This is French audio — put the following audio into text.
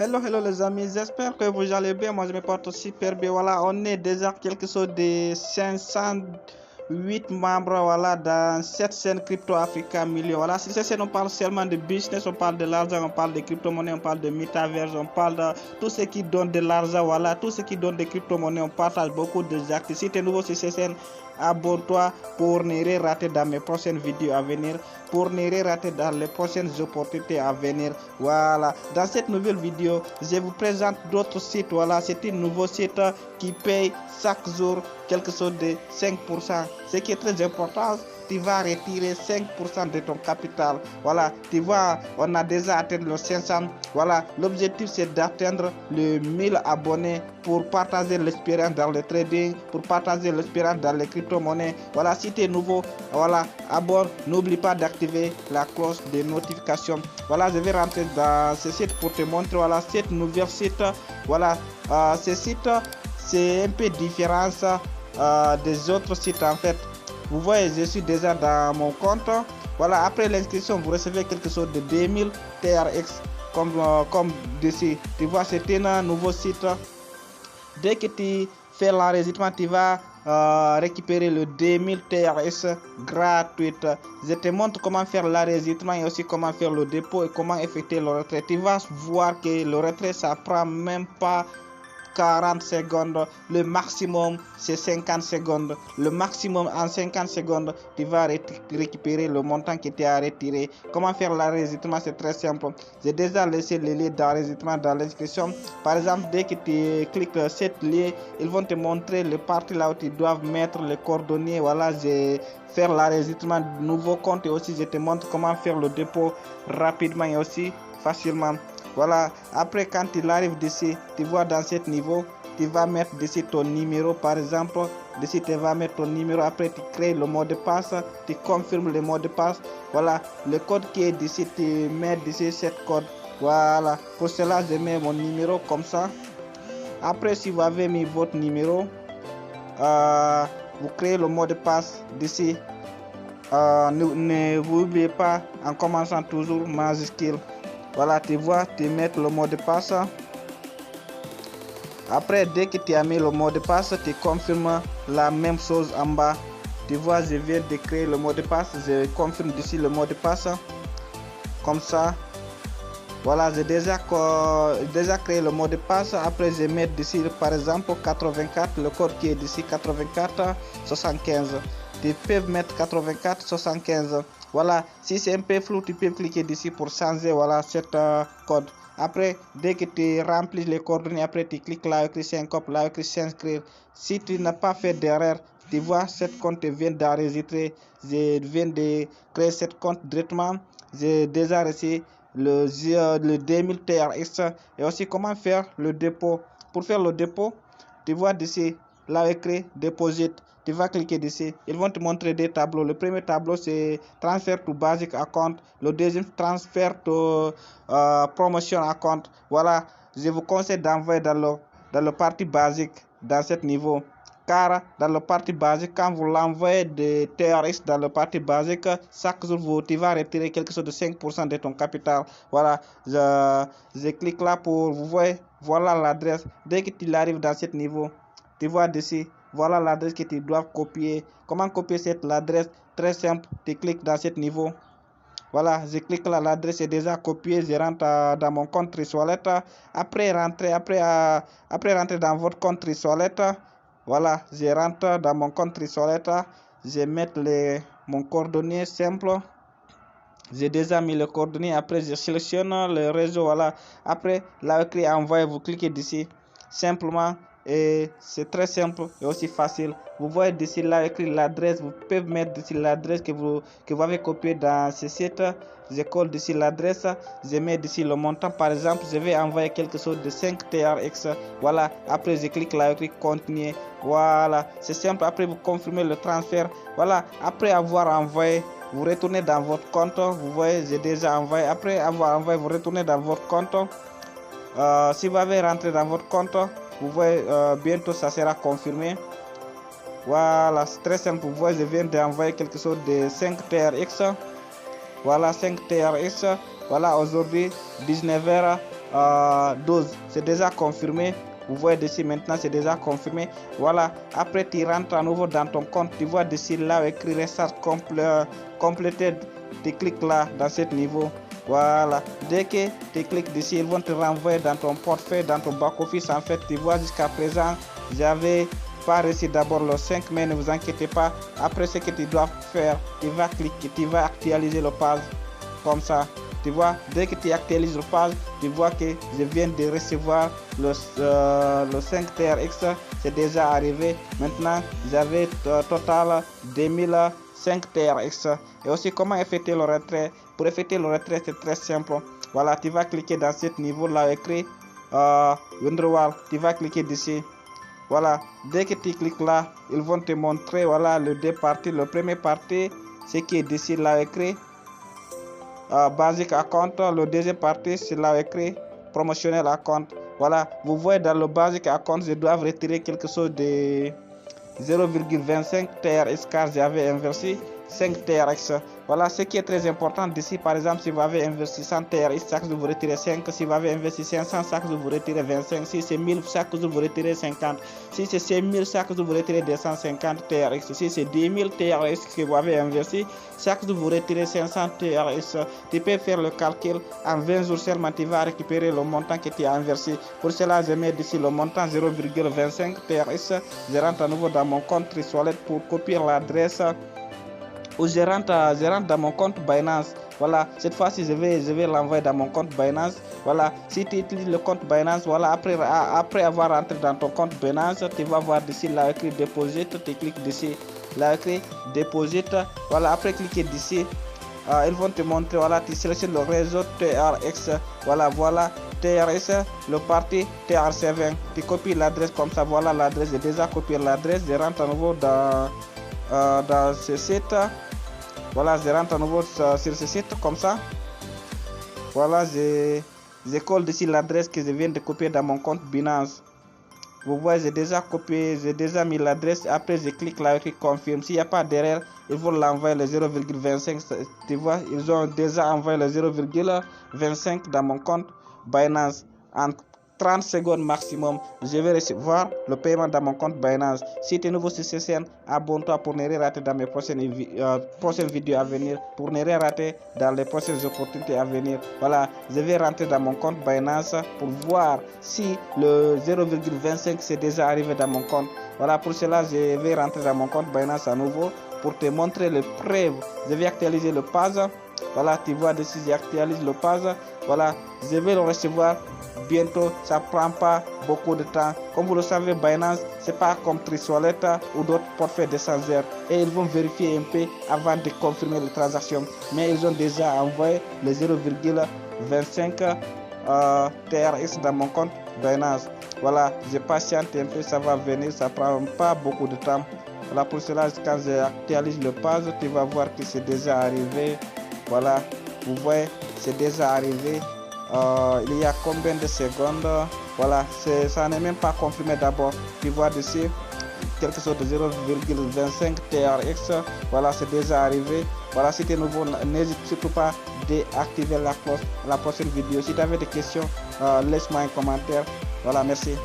Hello les amis, j'espère que vous allez bien. Moi je me porte super bien. Voilà, on est déjà quelque chose de 508 membres voilà, dans cette scène crypto Africa Million. Voilà, sur cette scène on parle seulement de business, on parle de l'argent, on parle de crypto-monnaies, on parle de metaverse, on parle de tout ce qui donne de l'argent. Voilà, tout ce qui donne des crypto-monnaies, on partage beaucoup de actes. Si tu es nouveau sur cette scène, abonne-toi pour ne rien rater dans mes prochaines vidéos à venir, pour ne rien rater dans les prochaines opportunités à venir. Voilà, dans cette nouvelle vidéo, je vous présente d'autres sites. Voilà, c'est un nouveau site qui paye chaque jour quelque chose de 5%. Ce qui est très important, tu vas retirer 5% de ton capital. Voilà, tu vois, on a déjà atteint le 500. Voilà, l'objectif c'est d'atteindre le 1000 abonnés pour partager l'expérience dans le trading, pour partager l'expérience dans les crypto-monnaies. Voilà, si tu es nouveau, voilà, abonne, n'oublie pas d'activer la cloche de notification. Voilà, je vais rentrer dans ce site pour te montrer, voilà, cette nouvelle site. Voilà, ce site, c'est un peu différent des autres sites en fait. Vous voyez, je suis déjà dans mon compte. Voilà, après l'inscription, vous recevez quelque chose de 2000 TRX comme dessus. Tu vois, c'est un nouveau site. Dès que tu fais l'enregistrement, tu vas récupérer le 2000 TRS gratuit. Je te montre comment faire l'enregistrement et aussi comment faire le dépôt et comment effectuer le retrait. Tu vas voir que le retrait, ça prend même pas 40 secondes, le maximum c'est 50 secondes. Le maximum en 50 secondes, tu vas récupérer le montant que tu as retiré. Comment faire l'enregistrement? C'est très simple. J'ai déjà laissé le lien d'enregistrement dans l'inscription. Par exemple, dès que tu cliques cette lien, ils vont te montrer le parti là où tu dois mettre les coordonnées. Voilà, j'ai fait l'enregistrement de nouveau compte et aussi je te montre comment faire le dépôt rapidement et aussi facilement. Voilà, après quand il arrive d'ici, tu vois dans ce niveau, tu vas mettre d'ici ton numéro par exemple. D'ici tu vas mettre ton numéro, après tu crées le mot de passe, tu confirmes le mot de passe. Voilà, le code qui est d'ici, tu mets d'ici cette code. Voilà, pour cela je mets mon numéro comme ça. Après si vous avez mis votre numéro, vous créez le mot de passe d'ici. Ne vous oubliez pas en commençant toujours majuscule. Voilà, tu vois, tu mets le mot de passe. Après, dès que tu as mis le mot de passe, tu confirmes la même chose en bas. Tu vois, je viens de créer le mot de passe. Je confirme d'ici le mot de passe. Comme ça. Voilà, j'ai déjà créé le mot de passe. Après, je mets d'ici, par exemple, 84. Le code qui est d'ici, 84 75. Tu peux mettre 84 75. Voilà, si c'est un peu flou, tu peux cliquer d'ici pour changer voilà cet code. Après, dès que tu remplis les coordonnées, après tu cliques là écrit syncope, là écrit s'inscrire. Si tu n'as pas fait d'erreur, tu vois cette compte vient d'enregistrer. Je viens de créer cette compte directement. J'ai déjà reçu le 2000 TRX et aussi comment faire le dépôt. Pour faire le dépôt, tu vois d'ici là écrit deposit. Tu vas cliquer dessus, ils vont te montrer des tableaux. Le premier tableau c'est transfert to basic account, le deuxième transfert to promotion account. Voilà, je vous conseille d'envoyer dans le partie basique dans ce niveau, car dans le partie basique, quand vous l'envoyez de TRX dans le partie basique, chaque jour tu vas retirer quelque chose de 5% de ton capital. Voilà, je clique là pour vous voyez, voilà l'adresse. Dès que tu arrives dans ce niveau, tu vois dessus, voilà l'adresse que tu dois copier. Comment copier cette adresse? Très simple, tu cliques dans ce niveau. Voilà, je clique là, l'adresse est déjà copiée. Je rentre dans mon compte TriSwallet. Après rentrer dans votre compte TriSwallet. Voilà, je rentre dans mon compte TriSwallet. Je mets mon coordonnées simple. J'ai déjà mis le coordonnées. Après, je sélectionne le réseau. Voilà, après là écrit envoyer, vous cliquez d'ici simplement. Et c'est très simple et aussi facile. Vous voyez d'ici là écrit l'adresse. Vous pouvez mettre d'ici l'adresse que vous avez copié dans ce site. Je colle d'ici l'adresse. Je mets d'ici le montant. Par exemple, je vais envoyer quelque chose de 5 TRX. Voilà. Après, je clique là écrit continuer. Voilà. C'est simple. Après, vous confirmez le transfert. Voilà. Après avoir envoyé, vous retournez dans votre compte. Vous voyez, j'ai déjà envoyé. Après avoir envoyé, vous retournez dans votre compte. Si vous avez rentré dans votre compte, vous voyez, bientôt ça sera confirmé. Voilà, c'est très simple. Vous voyez, je viens d'envoyer quelque chose de 5 TRX. Voilà, 5 TRX. Voilà, aujourd'hui, 19h, 12, c'est déjà confirmé. Vous voyez dessus maintenant, c'est déjà confirmé. Voilà, après tu rentres à nouveau dans ton compte, tu vois dessus là écrit restart complété. Tu cliques là dans ce niveau. Voilà, dès que tu cliques dessus, ils vont te renvoyer dans ton portefeuille, dans ton back office. En fait, tu vois jusqu'à présent, j'avais pas reçu d'abord le 5, mais ne vous inquiétez pas. Après ce que tu dois faire, tu vas cliquer, tu vas actualiser le page comme ça. Tu vois, dès que tu actualises le page, tu vois que je viens de recevoir le 5 TRX, c'est déjà arrivé. Maintenant, j'avais total 2005 TRX. Et aussi, comment effectuer le retrait? Pour effectuer le retrait, c'est très simple. Voilà, tu vas cliquer dans ce niveau là écrit Wonderwall. Tu vas cliquer dessus. Voilà, dès que tu cliques là, ils vont te montrer voilà le deux parties. Le premier partie, c'est qui est dessus là écrit basic account. Le deuxième partie, c'est là écrit promotionnel account. Voilà, vous voyez dans le basic account, je dois retirer quelque chose de 0,25 TRX car j'avais investi 5 TRX. Voilà ce qui est très important d'ici. Par exemple, si vous avez investi 100 TRX, chaque jour vous retirez 5. Si vous avez investi 500, chaque jour vous retirez 25. Si c'est 1000, chaque jour vous retirez 50. Si c'est 5000, chaque jour vous retirez 250 TRX. Si c'est 10 000 TRX que vous avez investi, chaque jour vous retirez 500 TRX. Tu peux faire le calcul en 20 jours seulement, tu vas récupérer le montant que tu as investi. Pour cela, je mets ici le montant 0,25 TRX. Je rentre à nouveau dans mon compte TriSwallet pour copier l'adresse. Ou je rentre dans mon compte Binance. Voilà, cette fois-ci je vais l'envoyer dans mon compte Binance. Voilà, si tu utilises le compte Binance, voilà, après avoir rentré dans ton compte Binance, tu vas voir ici là écrit Deposit, tu cliques dessus, là écrit Deposit. Voilà, après cliquer dessus, ils vont te montrer, voilà, tu sélectionnes le réseau TRX. Voilà, TRX, le parti TR7. Tu copies l'adresse comme ça. Voilà l'adresse, j'ai déjà copié l'adresse. Je rentre à nouveau dans ce site. Voilà, je rentre à nouveau sur ce site comme ça. Voilà, je colle ici l'adresse que je viens de copier dans mon compte Binance. Vous voyez, j'ai déjà copié, j'ai déjà mis l'adresse. Après, je clique là et confirme. S'il n'y a pas d'erreur, ils vont l'envoyer le 0,25. Tu vois, ils ont déjà envoyé le 0,25 dans mon compte Binance. En 30 secondes maximum, je vais recevoir le paiement dans mon compte Binance. Si tu es nouveau sur cette chaîne, abonne-toi pour ne rien rater dans mes prochaines vidéos à venir, pour ne rien rater dans les prochaines opportunités à venir. Voilà, je vais rentrer dans mon compte Binance pour voir si le 0,25 c'est déjà arrivé dans mon compte. Voilà, pour cela, je vais rentrer dans mon compte Binance à nouveau pour te montrer les preuves. Je vais actualiser le page. Voilà, tu vois dessus, j'actualise le page. Voilà, je vais le recevoir bientôt. Ça prend pas beaucoup de temps. Comme vous le savez, Binance, c'est pas comme TriSwallet ou d'autres portefeuilles d'échangeurs. Et ils vont vérifier un peu avant de confirmer les transactions. Mais ils ont déjà envoyé le 0,25 TRX dans mon compte Binance. Voilà, je patiente un peu, ça va venir, ça prend pas beaucoup de temps. Voilà, pour cela, quand j'actualise le page, tu vas voir que c'est déjà arrivé. Voilà, vous voyez, c'est déjà arrivé. Il y a combien de secondes? Voilà, ça n'est même pas confirmé d'abord. Tu vois dessus quelque chose de 0,25 TRX. Voilà, c'est déjà arrivé. Voilà, si tu es nouveau, n'hésite surtout pas d'activer la cloche. La prochaine vidéo, si tu avais des questions, laisse-moi un commentaire. Voilà, merci.